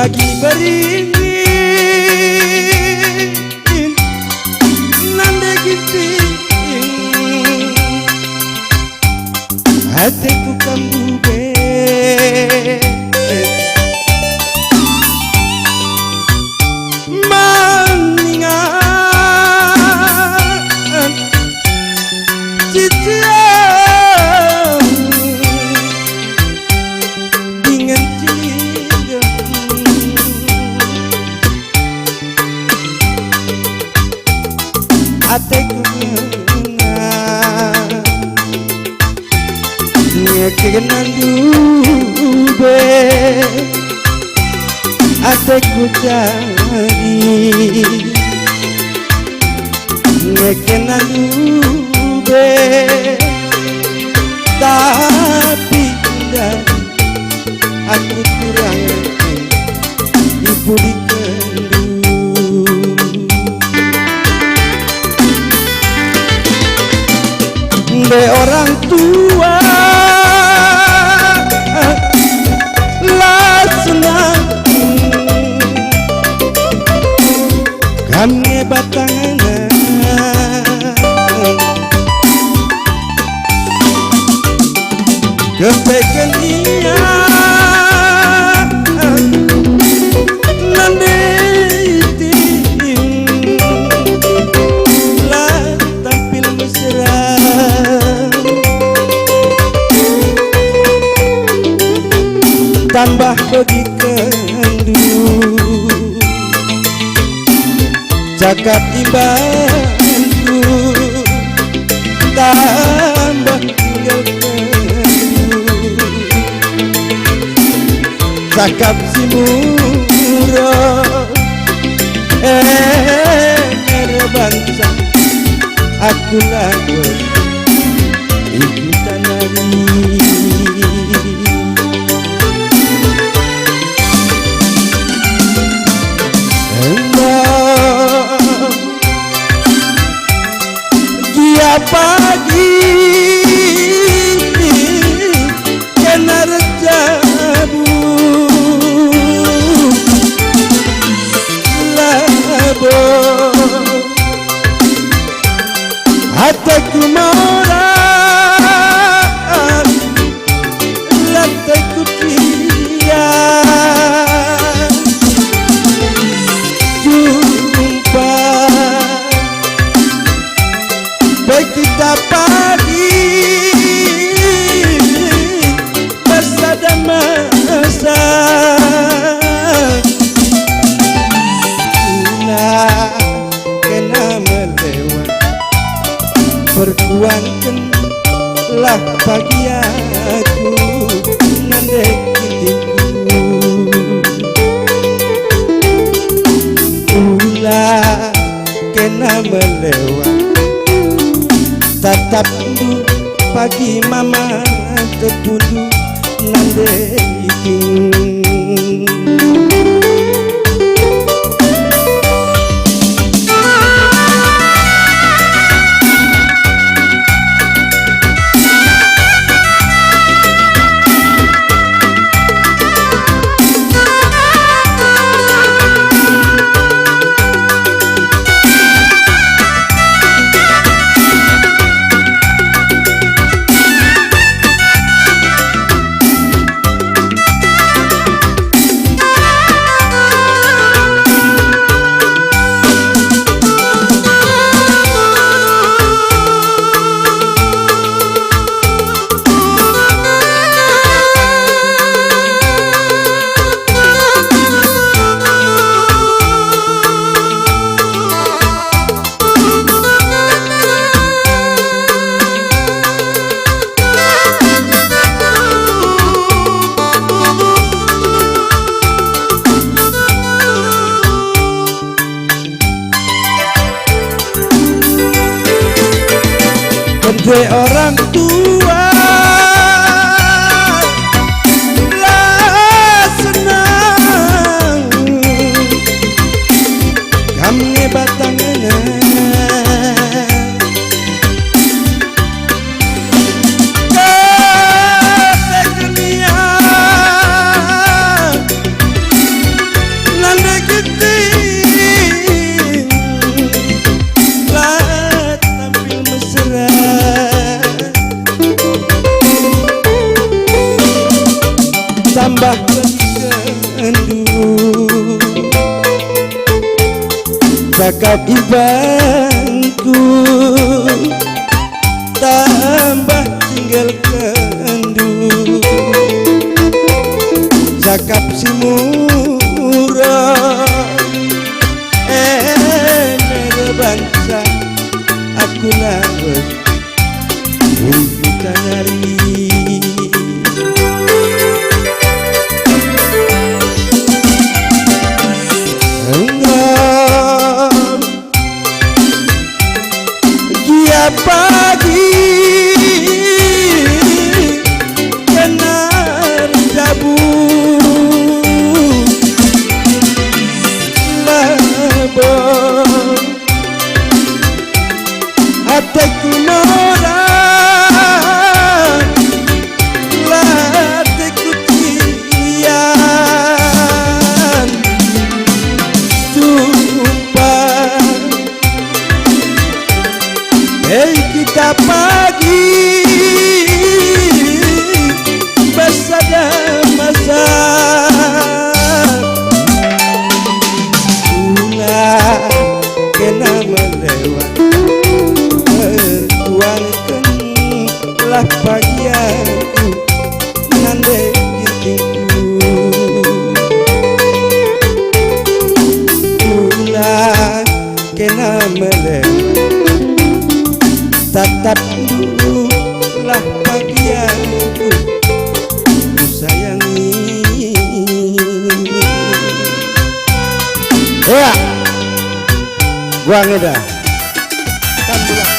pagi beringin nande giting hatiku kambube maningan cician dengan cincin hatiku ngekenan dube hatiku jadi ngekenan dube tapi dari aku kurang ibu dikendu de orang tua lah senang kami batangan kepekan iya nande iting lah tampil mesra tambah bagi kendu cakap imbanku tambah tinggal kendu cakap si murah bangsa aku lagu ikutan nari dia pagi kena rejabu labo hatiku marah hatiku tiang jumpa baik kita pagi bersada masa nah kena melewat berkuangkanlah pagi aku nandek hatiku ulah kena melewat tatap pagi mama tertuduh nande iting kedua orang tua lah senang kami batangan tambah kendu cakap ibanku tambah tinggal kendu cakap si murah bangsa aku nawes kita nyari enggak dia pagi kenar jabu labor hatiku norak hatiku cian tumpah hei kita pagi bersada masa ulah kena melewat lah pagi aku nande gitiku ulah kena melewat tatap dulu lah pagi aku sayangi ya gua ngeda kan bulan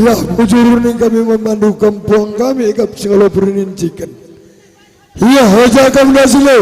lah mujurun yang kami memandu kampung kami kap segala berincikan iya hoja kami nasile